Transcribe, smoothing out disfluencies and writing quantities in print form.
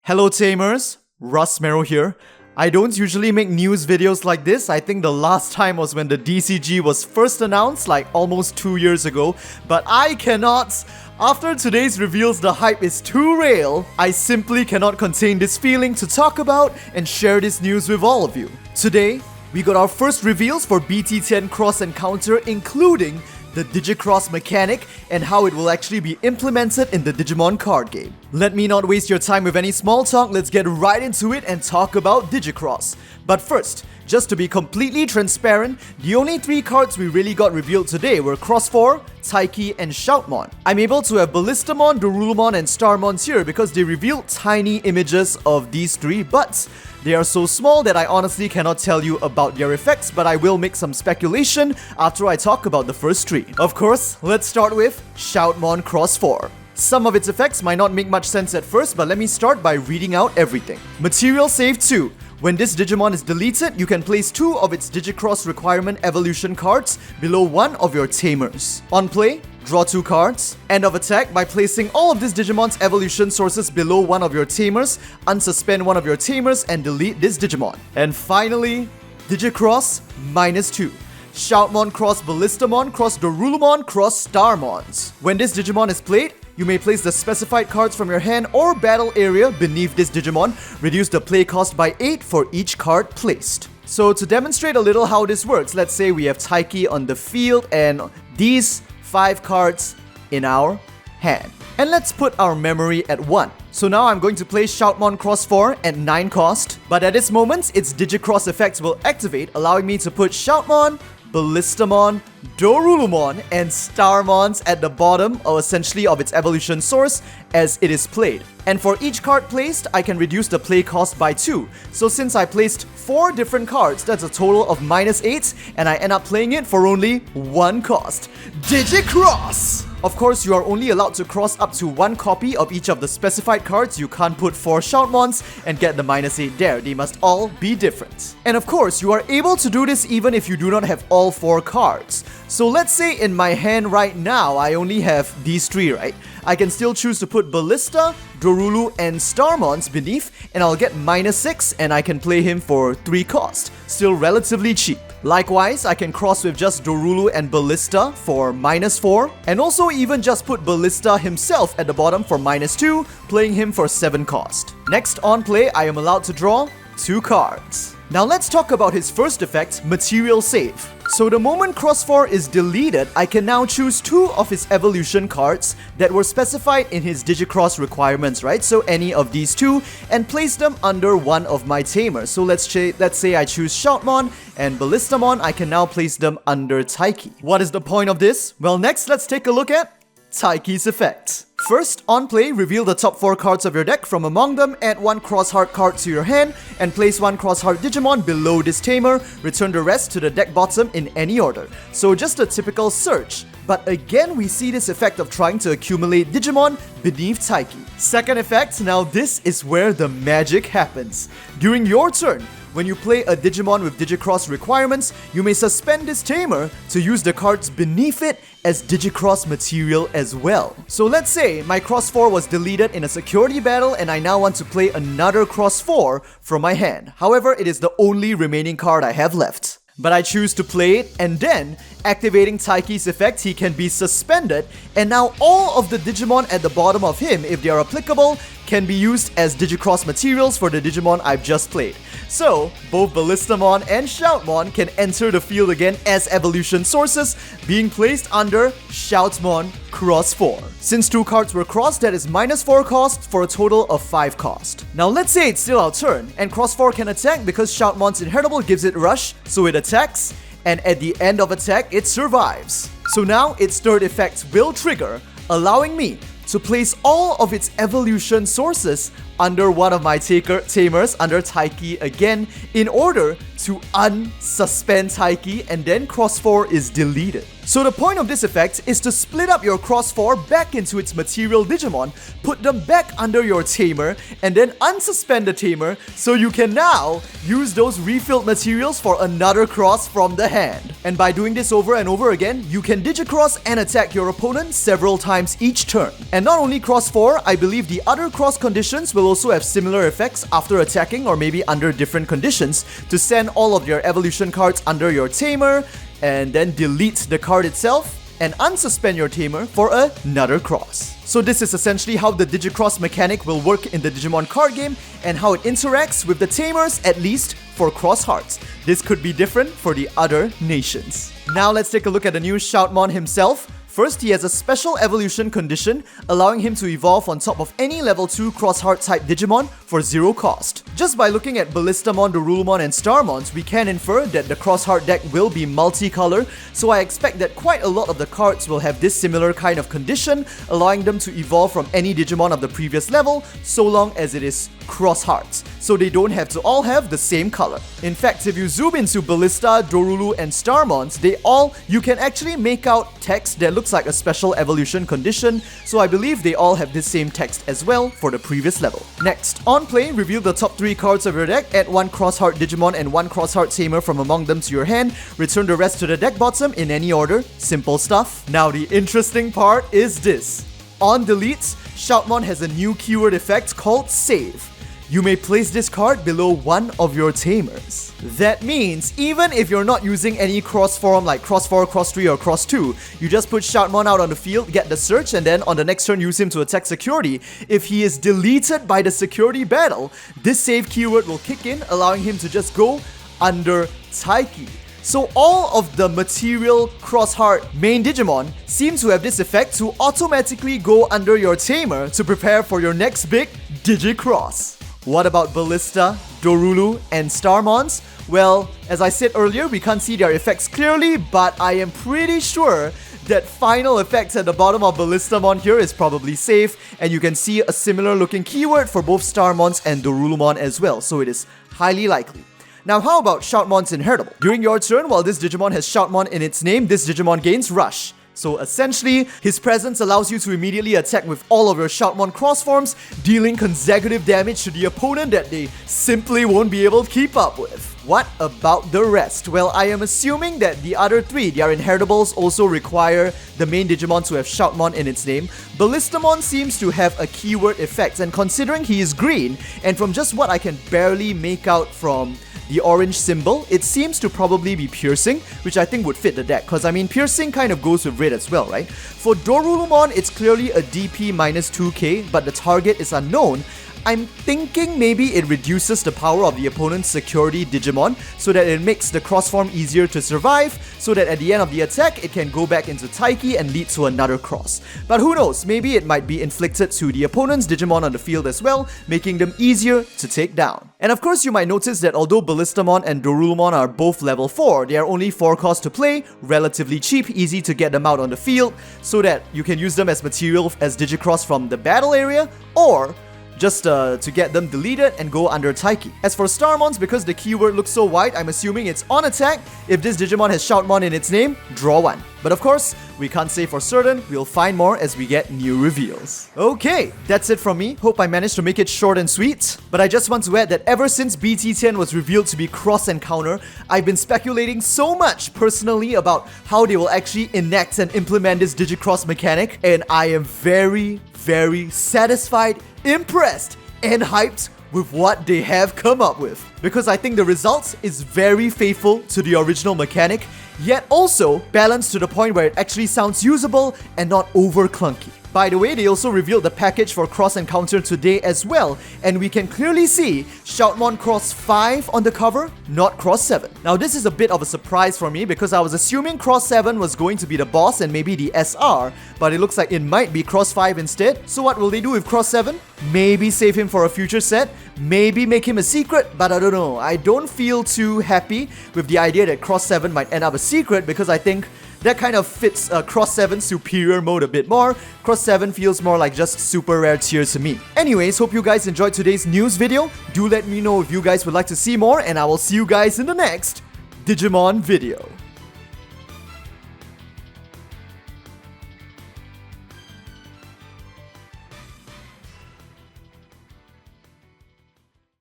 Hello Tamers, Russ Merrow here. I don't usually make news videos like this. I think the last time was when the DCG was first announced, like almost 2 years ago. But I cannot. After today's reveals, the hype is too real. I simply cannot contain this feeling to talk about and share this news with all of you. Today, we got our first reveals for BT10 Cross Encounter, including the Digicross mechanic and how it will actually be implemented in the Digimon card game. Let me not waste your time with any small talk, let's get right into it and talk about Digicross. But first, just to be completely transparent, the only 3 cards we really got revealed today were Cross4, Taiki, and Shoutmon. I'm able to have Ballistamon, Dorulumon, and Starmon here because they revealed tiny images of these 3, but they are so small that I honestly cannot tell you about their effects, but I will make some speculation after I talk about the first 3. Of course, let's start with Shoutmon Cross4. Some of its effects might not make much sense at first, but let me start by reading out everything. Material Save 2. When this Digimon is deleted, you can place 2 of its Digicross requirement evolution cards below one of your Tamers. On play, draw 2 cards. End of attack, by placing all of this Digimon's evolution sources below one of your Tamers, unsuspend one of your Tamers and delete this Digimon. And finally, Digicross -2. Shoutmon cross Ballistamon cross Dorulumon cross Starmons. When this Digimon is played, you may place the specified cards from your hand or battle area beneath this Digimon. Reduce the play cost by 8 for each card placed. So to demonstrate a little how this works, let's say we have Taiki on the field and these 5 cards in our hand. And let's put our memory at 1. So now I'm going to play Shoutmon Cross4 at 9 cost. But at this moment, its Digicross effects will activate, allowing me to put Shoutmon, Ballistamon, Dorulumon, and Starmons at the bottom, or essentially of its evolution source, as it is played. And for each card placed, I can reduce the play cost by 2. So since I placed 4 different cards, that's a total of -8, and I end up playing it for only 1 cost. Digicross! Of course, you are only allowed to cross up to 1 copy of each of the specified cards. You can't put 4 Shoutmons and get the -8 there. They must all be different. And of course, you are able to do this even if you do not have all 4 cards. So let's say in my hand right now, I only have these 3, right? I can still choose to put Ballista, Dorulu, and Starmons beneath, and I'll get -6, and I can play him for 3 cost. Still relatively cheap. Likewise, I can cross with just Dorulu and Ballista for -4, and also even just put Ballista himself at the bottom for -2, playing him for 7 cost. Next on play, I am allowed to draw 2 cards. Now let's talk about his first effect, Material Save. So the moment Cross4 is deleted, I can now choose 2 of his evolution cards that were specified in his Digicross requirements, right? So any of these 2, and place them under one of my Tamers. So let's say I choose Shoutmon and Ballistamon, I can now place them under Taiki. What is the point of this? Well, next let's take a look at Taiki's effect. First, on play, reveal the top 4 cards of your deck. From among them, add 1 Crossheart card to your hand and place 1 Crossheart Digimon below this Tamer. Return the rest to the deck bottom in any order. So just a typical search. But again, we see this effect of trying to accumulate Digimon beneath Taiki. Second effect, now this is where the magic happens. During your turn, when you play a Digimon with Digicross requirements, you may suspend this Tamer to use the cards beneath it as Digicross material as well. So let's say my Cross4 was deleted in a security battle and I now want to play another Cross4 from my hand. However, it is the only remaining card I have left. But I choose to play it, and then, activating Taiki's effect, he can be suspended, and now all of the Digimon at the bottom of him, if they are applicable, can be used as Digicross materials for the Digimon I've just played. So, both Ballistamon and Shoutmon can enter the field again as evolution sources, being placed under Shoutmon Cross4. Since 2 cards were crossed, that is -4 cost for a total of 5 cost. Now let's say it's still our turn, and Cross4 can attack because Shoutmon's inheritable gives it rush, so it attacks, and at the end of attack, it survives. So now its third effect will trigger, allowing me to place all of its evolution sources under one of my Tamers, under Taiki again, in order to unsuspend Taiki, and then Cross4 is deleted. So the point of this effect is to split up your Cross4 back into its material Digimon, put them back under your Tamer, and then unsuspend the Tamer so you can now use those refilled materials for another cross from the hand. And by doing this over and over again, you can Digicross and attack your opponent several times each turn. And not only Cross4, I believe the other cross conditions will also have similar effects after attacking or maybe under different conditions to send all of your evolution cards under your tamer and then delete the card itself and unsuspend your tamer for another cross. So this is essentially how the Digicross mechanic will work in the Digimon card game and how it interacts with the tamers, at least for Cross Hearts. This could be different for the other nations. Now let's take a look at the new Shoutmon himself. First, he has a special evolution condition, allowing him to evolve on top of any level 2 Cross Heart type Digimon for 0 cost. Just by looking at Ballistamon, Dorulumon and Starmons, we can infer that the Cross Heart deck will be multicolor, so I expect that quite a lot of the cards will have this similar kind of condition, allowing them to evolve from any Digimon of the previous level, so long as it is Cross Hearts, so they don't have to all have the same color. In fact, if you zoom into Ballista, Dorulu and Starmons, you can actually make out text that looks like a special evolution condition, so I believe they all have this same text as well for the previous level. Next, on play, reveal the top 3 cards of your deck, add 1 Cross Heart Digimon and 1 Cross Heart Tamer from among them to your hand, return the rest to the deck bottom in any order. Simple stuff. Now the interesting part is this. On deletes, Shoutmon has a new keyword effect called Save. You may place this card below one of your tamers. That means even if you're not using any cross form like cross 4, cross 3 or cross 2, you just put Shoutmon out on the field, get the search, and then on the next turn use him to attack security. If he is deleted by the security battle, this save keyword will kick in, allowing him to just go under Taiki. So all of the material Cross Heart main Digimon seem to have this effect to automatically go under your tamer to prepare for your next big Digicross. What about Ballista, Dorulu, and Starmons? Well, as I said earlier, we can't see their effects clearly, but I am pretty sure that final effects at the bottom of Ballistamon here is probably safe, and you can see a similar looking keyword for both Starmons and Dorulumon as well, so it is highly likely. Now how about Shoutmon's Inheritable? During your turn, while this Digimon has Shoutmon in its name, this Digimon gains Rush. So essentially, his presence allows you to immediately attack with all of your Shoutmon cross forms, dealing consecutive damage to the opponent that they simply won't be able to keep up with. What about the rest? Well, I am assuming that the other 3, their Inheritables, also require the main Digimon to have Shoutmon in its name. Ballistamon seems to have a keyword effect, and considering he is green, and from just what I can barely make out from the orange symbol, it seems to probably be Piercing, which I think would fit the deck, because I mean Piercing kind of goes with red as well, right? For Dorulumon, it's clearly a DP minus 2k, but the target is unknown. I'm thinking maybe it reduces the power of the opponent's security Digimon so that it makes the cross form easier to survive, so that at the end of the attack it can go back into Taiki and lead to another cross. But who knows, maybe it might be inflicted to the opponent's Digimon on the field as well, making them easier to take down. And of course you might notice that although Ballistamon and Dorulumon are both level 4, they are only 4 cost to play, relatively cheap, easy to get them out on the field, so that you can use them as material as Digicross from the battle area, or just to get them deleted and go under Taiki. As for Starmons, because the keyword looks so wide, I'm assuming it's on attack. If this Digimon has Shoutmon in its name, draw 1. But of course, we can't say for certain, we'll find more as we get new reveals. Okay, that's it from me. Hope I managed to make it short and sweet. But I just want to add that ever since BT10 was revealed to be Cross Encounter, I've been speculating so much personally about how they will actually enact and implement this Digicross mechanic, and I am very satisfied, impressed, and hyped with what they have come up with. Because I think the results is very faithful to the original mechanic, yet also balanced to the point where it actually sounds usable and not over clunky. By the way, they also revealed the package for Cross Encounter today as well, and we can clearly see Shoutmon Cross 5 on the cover, not Cross 7. Now this is a bit of a surprise for me because I was assuming Cross 7 was going to be the boss and maybe the SR, but it looks like it might be Cross 5 instead. So what will they do with Cross 7? Maybe save him for a future set, maybe make him a secret, but I don't know. I don't feel too happy with the idea that Cross 7 might end up a secret because I think that kind of fits Cross 7's superior mode a bit more. Cross 7 feels more like just super rare tier to me. Anyways, hope you guys enjoyed today's news video. Do let me know if you guys would like to see more, and I will see you guys in the next Digimon video.